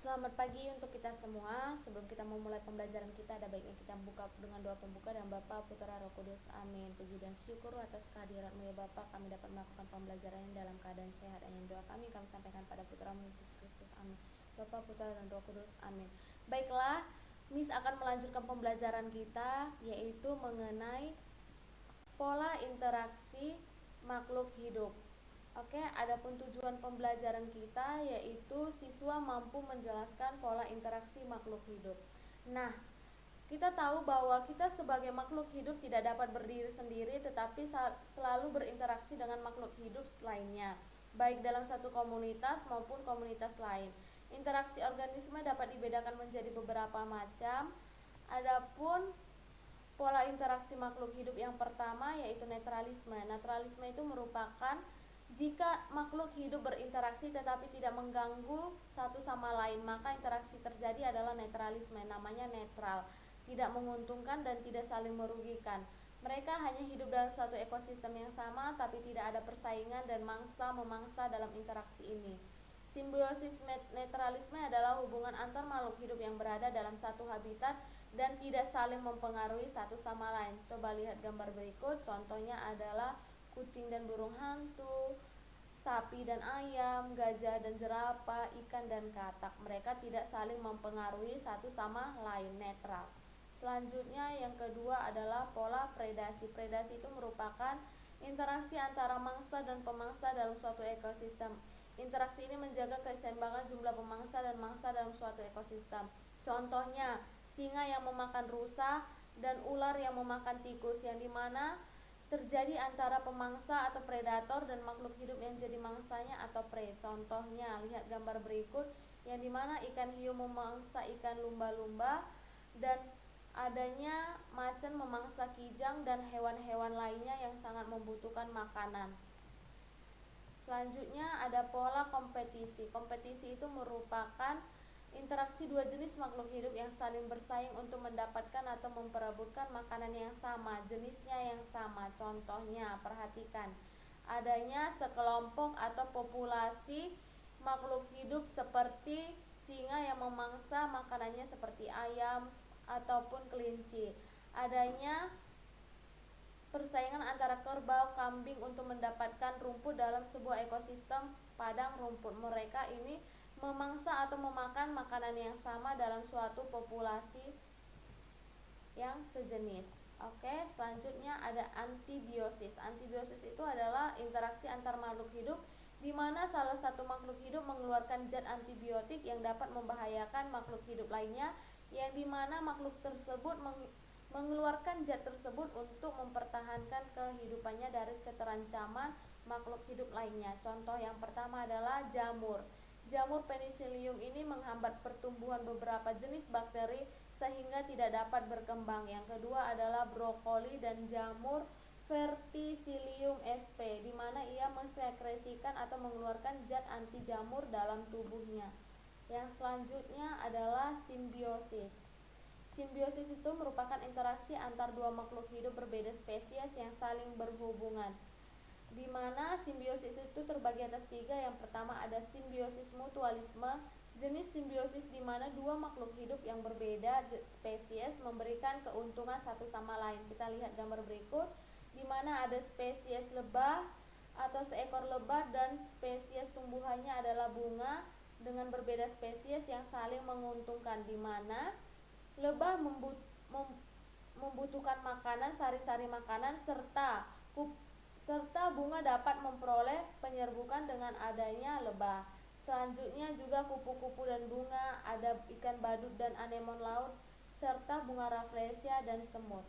Selamat pagi untuk kita semua. Sebelum kita memulai pembelajaran kita, ada baiknya kita buka dengan doa pembuka dan Bapa, Putra, Roh Kudus. Amin. Puji dan syukur atas kehadirat-Mu ya Bapa, kami dapat melakukan pembelajaran ini dalam keadaan sehat. Dan doa kami sampaikan pada Putra-Mu Yesus Kristus. Amin. Bapa, Putra, dan Roh Kudus. Amin. Baiklah, Miss akan melanjutkan pembelajaran kita, yaitu mengenai pola interaksi makhluk hidup. Oke, adapun tujuan pembelajaran kita yaitu siswa mampu menjelaskan pola interaksi makhluk hidup. Nah, kita tahu bahwa kita sebagai makhluk hidup tidak dapat berdiri sendiri, tetapi selalu berinteraksi dengan makhluk hidup lainnya, baik dalam satu komunitas maupun komunitas lain. Interaksi organisme dapat dibedakan menjadi beberapa macam. Adapun pola interaksi makhluk hidup yang pertama yaitu netralisme. Netralisme itu merupakan jika makhluk hidup berinteraksi tetapi tidak mengganggu satu sama lain, maka interaksi terjadi adalah netralisme, namanya netral, tidak menguntungkan dan tidak saling merugikan. Mereka hanya hidup dalam satu ekosistem yang sama, tapi tidak ada persaingan dan mangsa-memangsa dalam interaksi ini. Simbiosis netralisme adalah hubungan antar makhluk hidup yang berada dalam satu habitat dan tidak saling mempengaruhi satu sama lain. Coba lihat gambar berikut, contohnya adalah kucing dan burung hantu, sapi dan ayam, gajah dan jerapah, ikan dan katak. Mereka tidak saling mempengaruhi satu sama lain, netral. Selanjutnya yang kedua adalah pola predasi. Predasi itu merupakan interaksi antara mangsa dan pemangsa dalam suatu ekosistem. Interaksi ini menjaga keseimbangan jumlah pemangsa dan mangsa dalam suatu ekosistem. Contohnya, singa yang memakan rusa dan ular yang memakan tikus, yang dimana terjadi antara pemangsa atau predator dan makhluk hidup yang jadi mangsanya atau prey. Contohnya, lihat gambar berikut, yang dimana ikan hiu memangsa ikan lumba-lumba dan adanya macan memangsa kijang dan hewan-hewan lainnya yang sangat membutuhkan makanan. Selanjutnya ada pola kompetisi. Kompetisi itu merupakan interaksi dua jenis makhluk hidup yang saling bersaing untuk mendapatkan atau memperebutkan makanan yang sama, jenisnya yang sama. Contohnya, perhatikan, adanya sekelompok atau populasi makhluk hidup seperti singa yang memangsa makanannya seperti ayam ataupun kelinci. Adanya persaingan antara kerbau, kambing untuk mendapatkan rumput dalam sebuah ekosistem padang rumput. Mereka ini memangsa atau memakan makanan yang sama dalam suatu populasi yang sejenis. Oke, selanjutnya ada antibiosis. Antibiosis itu adalah interaksi antar makhluk hidup di mana salah satu makhluk hidup mengeluarkan zat antibiotik yang dapat membahayakan makhluk hidup lainnya, yang dimana makhluk tersebut mengeluarkan zat tersebut untuk mempertahankan kehidupannya dari keterancaman makhluk hidup lainnya. Contoh yang pertama adalah jamur. Jamur penicillium ini menghambat pertumbuhan beberapa jenis bakteri sehingga tidak dapat berkembang. Yang kedua adalah brokoli dan jamur Verticillium sp, di mana ia mensekresikan atau mengeluarkan zat anti jamur dalam tubuhnya. Yang selanjutnya adalah simbiosis. Simbiosis itu merupakan interaksi antar dua makhluk hidup berbeda spesies yang saling berhubungan, di mana simbiosis itu terbagi atas tiga. Yang pertama ada simbiosis mutualisme. Jenis simbiosis di mana dua makhluk hidup yang berbeda spesies memberikan keuntungan satu sama lain. Kita lihat gambar berikut, di mana ada spesies lebah atau seekor lebah dan spesies tumbuhannya adalah bunga dengan berbeda spesies yang saling menguntungkan, di mana lebah membutuhkan makanan, sari-sari makanan, serta bunga dapat memperoleh penyerbukan dengan adanya lebah. Selanjutnya juga kupu-kupu dan bunga, ada ikan badut dan anemon laut, serta bunga rafflesia dan semut.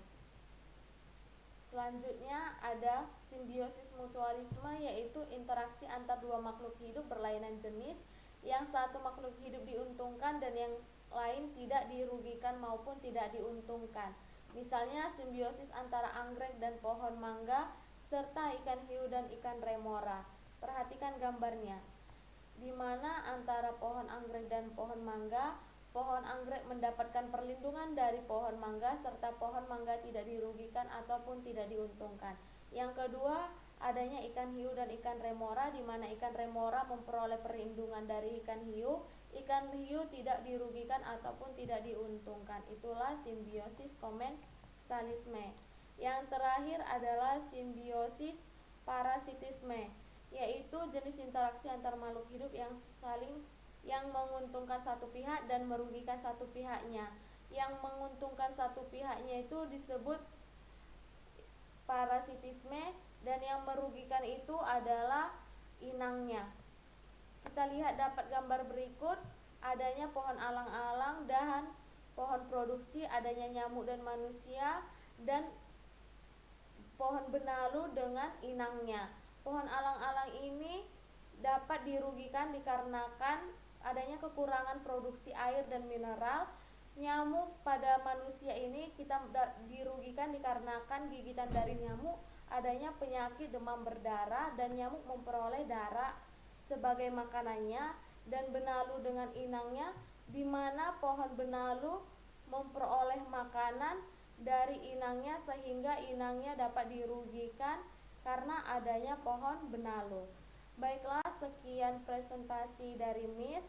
Selanjutnya ada simbiosis mutualisme, yaitu interaksi antar dua makhluk hidup berlainan jenis, yang satu makhluk hidup diuntungkan dan yang lain tidak dirugikan maupun tidak diuntungkan. Misalnya simbiosis antara anggrek dan pohon mangga, serta ikan hiu dan ikan remora. Perhatikan gambarnya, di mana antara pohon anggrek dan pohon mangga, pohon anggrek mendapatkan perlindungan dari pohon mangga, serta pohon mangga tidak dirugikan ataupun tidak diuntungkan. Yang kedua, adanya ikan hiu dan ikan remora, di mana ikan remora memperoleh perlindungan dari ikan hiu, ikan hiu tidak dirugikan ataupun tidak diuntungkan. Itulah simbiosis komensalisme. Yang terakhir adalah simbiosis parasitisme, yaitu jenis interaksi antar makhluk hidup yang menguntungkan satu pihak dan merugikan satu pihaknya. Yang menguntungkan satu pihaknya itu disebut parasitisme, dan yang merugikan itu adalah inangnya. Kita lihat dapat gambar berikut, adanya pohon alang-alang dan pohon produksi, adanya nyamuk dan manusia, dan pohon benalu dengan inangnya. Pohon alang-alang ini dapat dirugikan dikarenakan adanya kekurangan produksi air dan mineral. Nyamuk pada manusia ini kita dirugikan dikarenakan gigitan dari nyamuk, adanya penyakit demam berdarah dan nyamuk memperoleh darah sebagai makanannya. Dan benalu dengan inangnya, di mana pohon benalu memperoleh makanan dari inangnya sehingga inangnya dapat dirugikan karena adanya pohon benalu. Baiklah, sekian presentasi dari Miss.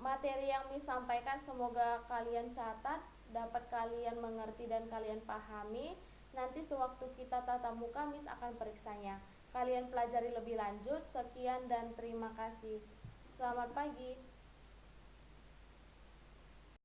Materi yang Miss sampaikan semoga kalian catat, dapat kalian mengerti dan kalian pahami. Nanti sewaktu kita tatap muka Miss akan periksanya. Kalian pelajari lebih lanjut. Sekian dan terima kasih. Selamat pagi.